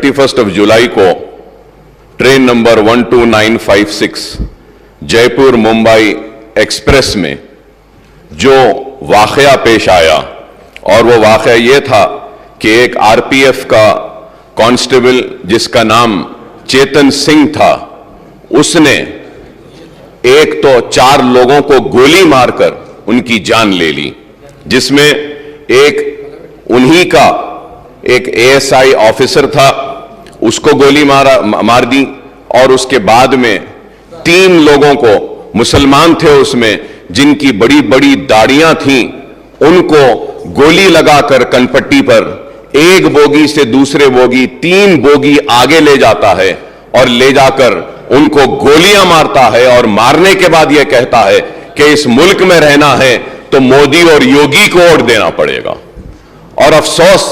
31 जुलाई को train number 12956 Jaipur Mumbai express में जो वाकया पेश आया और वो वाकया ये था कि एक आरपीएफ का कांस्टेबल जिसका नाम चेतन सिंह था, उसने एक तो 4 लोगों को गोली मारकर उनकी जान ले ली, जिसमें एक उन्हीं का एक एएसआई ऑफिसर था, उसको गोली मार दी। और उसके बाद में 3 लोगों को, मुसलमान थे उसमें, जिनकी बड़ी बड़ी दाढ़ियां थीं, उनको गोली लगाकर कनपट्टी पर एक बोगी से दूसरे बोगी 3 बोगी आगे ले जाता है और ले जाकर उनको गोलियां मारता है और मारने के बाद यह कहता है कि इस मुल्क में रहना है तो मोदी और योगी को वोट देना पड़ेगा। और अफसोस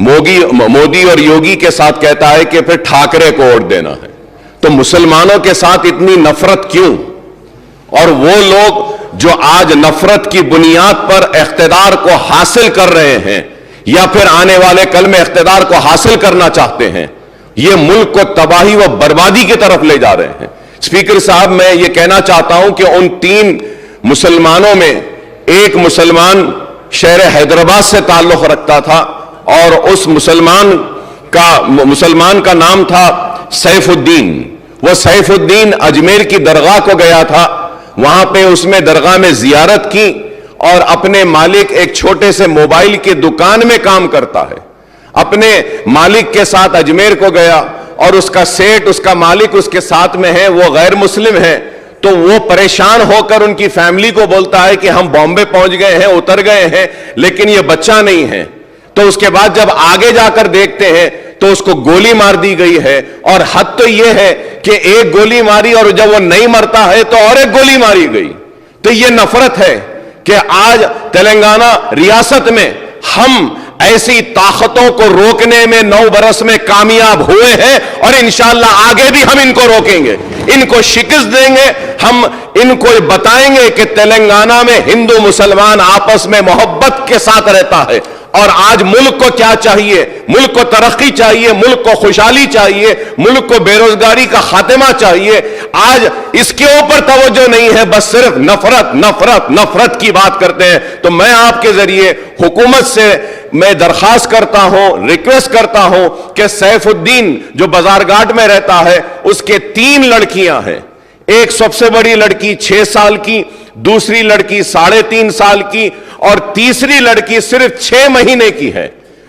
मोदी और योगी के साथ कहता है कि फिर ठाकरे को वोट देना है। तो मुसलमानों के साथ इतनी नफरत क्यों? और वो लोग जो आज नफरत की बुनियाद पर इख्तिदार को हासिल कर रहे हैं या फिर आने वाले कल में इख्तिदार को हासिल करना चाहते हैं, ये मुल्क को तबाही व बर्बादी की तरफ ले जा रहे हैं। स्पीकर साहब, मैं ये कहना चाहता हूं कि उन 3 मुसलमानों में एक मुसलमान शहर हैदराबाद से ताल्लुक रखता था और उस मुसलमान का नाम था सैफुद्दीन। वो सैफुद्दीन अजमेर की दरगाह को गया था, वहां पे उसमें दरगाह में जियारत की और अपने मालिक, एक छोटे से मोबाइल की दुकान में काम करता है, अपने मालिक के साथ अजमेर को गया और उसका सेठ, उसका मालिक उसके साथ में है, वो गैर मुस्लिम है। तो वो परेशान होकर उनकी फैमिली को बोलता है कि हम बॉम्बे पहुंच गए हैं, उतर गए हैं, लेकिन ये बच्चा नहीं है। तो उसके बाद जब आगे जाकर देखते हैं तो उसको गोली मार दी गई है। और हद तो यह है कि एक गोली मारी और जब वो नहीं मरता है तो और एक गोली मारी गई। तो ये नफरत है कि आज तेलंगाना रियासत में हम ऐसी ताकतों को रोकने में 9 बरस में कामयाब हुए हैं और इंशाअल्लाह आगे भी हम इनको रोकेंगे, इनको शिकस्त देंगे। हम इनको बताएंगे कि तेलंगाना में हिंदू मुसलमान आपस में मोहब्बत के साथ रहता है। और आज मुल्क को क्या चाहिए? मुल्क को तरक्की चाहिए, मुल्क को खुशहाली चाहिए, मुल्क को बेरोजगारी का खात्मा चाहिए। आज इसके ऊपर तवज्जो नहीं है, बस सिर्फ नफरत नफरत नफरत की बात करते हैं। तो मैं आपके जरिए हुकूमत से मैं दरखास्त करता हूं, रिक्वेस्ट करता हूं कि सैफुद्दीन जो बाजारघाट में रहता है, उसके 3 लड़कियां हैं। एक सबसे बड़ी लड़की 6 साल की, दूसरी लड़की 3.5 साल की और तीसरी लड़की सिर्फ 6 महीने की है।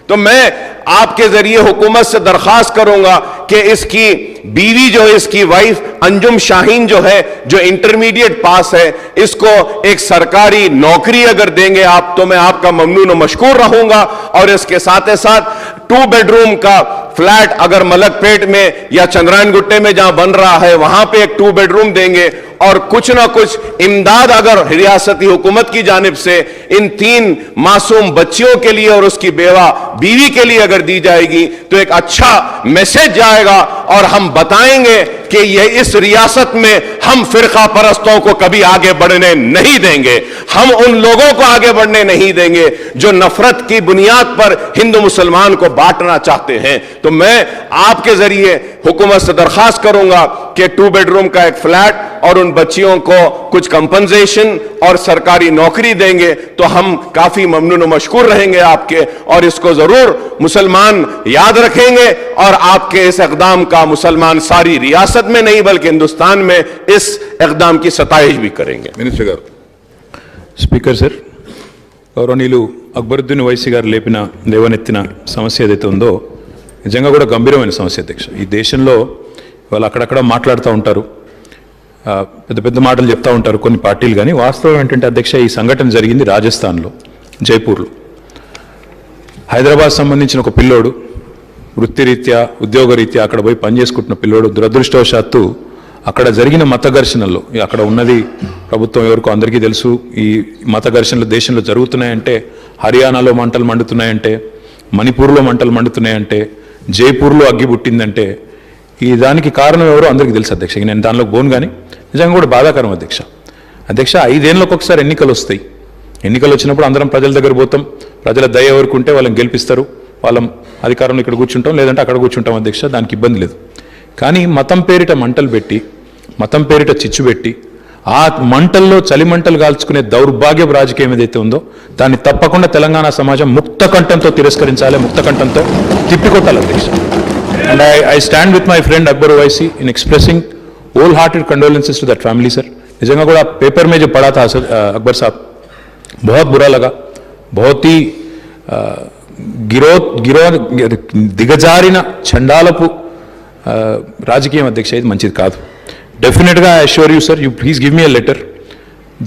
तो मैं आपके जरिए हुकूमत से दरखास्त करूंगा कि इसकी बीवी जो है, इसकी वाइफ अंजुम शाहीन जो है, जो इंटरमीडिएट पास है, इसको एक सरकारी नौकरी अगर देंगे आप तो मैं आपका ममनून व मशकूर रहूंगा। और इसके साथ साथ 2 बेडरूम का फ्लैट अगर मलकपेट में या चंद्रायन गुट्टे में जहां बन रहा है वहां पे एक 2 बेडरूम देंगे और कुछ ना कुछ इमदाद अगर रियासती हुकूमत की जानिब से इन 3 मासूम बच्चियों के लिए और उसकी बीवी के लिए अगर दी जाएगी तो एक अच्छा मैसेज जाएगा। और हम बताएंगे कि यह इस रियासत में हम फिरका परस्तों को कभी आगे बढ़ने नहीं देंगे, हम उन लोगों को आगे बढ़ने नहीं देंगे जो नफरत की बुनियाद पर हिंदू मुसलमान को बांटना चाहते हैं। तो मैं आपके जरिए हुकूमत से दरखास्त करूंगा कि 2 बेडरूम का एक फ्लैट और उन बच्चियों को कुछ कंपनसेशन और सरकारी नौकरी देंगे तो हम काफी ममनून व मशकूर रहेंगे आपके। और इसको जरूर मुसलमान याद रखेंगे और आपके इस इक़दाम का मुसलमान सारी रियासत में नहीं बल्कि हिंदुस्तान में इस इक़दाम की सताइश भी करेंगे। मिनिस्टर गाరు, స్పీకర్ సార్, గౌరవనీయులు అక్బరుద్దీన్ ఓవైసీ గారు లేవనెత్తిన సమస్య ఏదైతే ఉందో నిజంగా కూడా గంభీరమైన సమస్య అధ్యక్ష. ఈ దేశంలో వాళ్ళు అక్కడక్కడ మాట్లాడుతూ ఉంటారు, పెద్ద పెద్ద మాటలు చెప్తా ఉంటారు కొన్ని పార్టీలు, కానీ వాస్తవం ఏంటంటే అధ్యక్ష, ఈ సంఘటన జరిగింది రాజస్థాన్లో, జైపూర్లో. హైదరాబాద్ సంబంధించిన ఒక పిల్లోడు వృత్తిరీత్యా ఉద్యోగరీత్యా అక్కడ పోయి పనిచేసుకుంటున్న పిల్లోడు దురదృష్టవశాత్తు అక్కడ జరిగిన మత ఘర్షణల్లో, అక్కడ ఉన్నది ప్రభుత్వం ఎవరికో అందరికీ తెలుసు, ఈ మత ఘర్షణలు దేశంలో జరుగుతున్నాయంటే, హర్యానాలో మంటలు మండుతున్నాయంటే, మణిపూర్లో మంటలు మండుతున్నాయంటే, జైపూర్లో అగ్గి పుట్టిందంటే ఈ దానికి కారణం ఎవరో అందరికీ తెలుసు అధ్యక్ష. నేను దానిలోకి పోను, కానీ నిజంగా కూడా బాధాకరం అధ్యక్ష. 5 ఏళ్ళకి ఒకసారి ఎన్నికలు వస్తాయి. ఎన్నికలు వచ్చినప్పుడు అందరం ప్రజల దగ్గర పోతాం, ప్రజల దయ ఎవరికి ఉంటే వాళ్ళని గెలిపిస్తారు, వాళ్ళం అధికారంలో ఇక్కడ కూర్చుంటాం లేదంటే అక్కడ కూర్చుంటాం అధ్యక్ష, దానికి ఇబ్బంది లేదు. కానీ మతం పేరిట మంటలు పెట్టి, మతం పేరిట చిచ్చు పెట్టి, ఆ మంటల్లో చలి మంటలు కాల్చుకునే దౌర్భాగ్యపు రాజకీయం ఏదైతే ఉందో దాన్ని తప్పకుండా తెలంగాణ సమాజం ముక్త కంఠంతో తిరస్కరించాలి, ముక్త కంఠంతో తిప్పికొట్టాలి అధ్యక్ష. And I stand with my friend Akbar Owaisi in expressing wholehearted condolences to that family sir. निजंगा కూడా पेपर में जो पढ़ा था अकबर साहब, बहुत बुरा लगा. बहुत ही గిరో దిగజారిన చండాలపు రాజకీయం అధ్యక్ష, ఇది మంచిది కాదు. డెఫినెట్గా I assure you sir, you please give me a letter.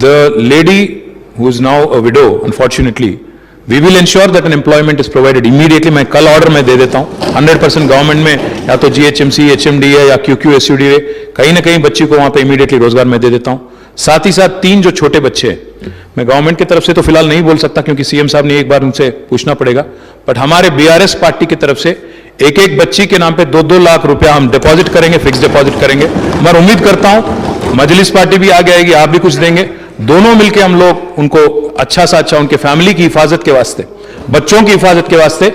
The lady who is now a widow unfortunately we will ensure that an employment is provided immediately. मैं कल ऑर्डर में दे देता हूँ 100% गवर्नमेंट में, या तो GHMC, HMDA या QQSUDA, कहीं ना कहीं बच्ची को वहाँ पे इमीडिएटली रोजगार में दे देता हूँ. साथ ही साथ 3 जो छोटे बच्चे हैं, मैं गवर्नमेंट की तरफ से तो फिलहाल नहीं बोल सकता क्योंकि सीएम साहब ने एक बार उनसे पूछना पड़ेगा, बट हमारे BRS पार्टी की तरफ से एक एक बच्ची के नाम पे 2-2 लाख रुपया हम डिपॉजिट करेंगे, फिक्स डिपॉजिट करेंगे. मैं उम्मीद करता हूँ मजलिस पार्टी भी आगे आएगी, आप भी कुछ देंगे, दोनों मिलकर हम लोग उनको अच्छा सा अच्छा उनके फैमिली की हिफाजत के वास्ते, बच्चों की हिफाजत के वास्ते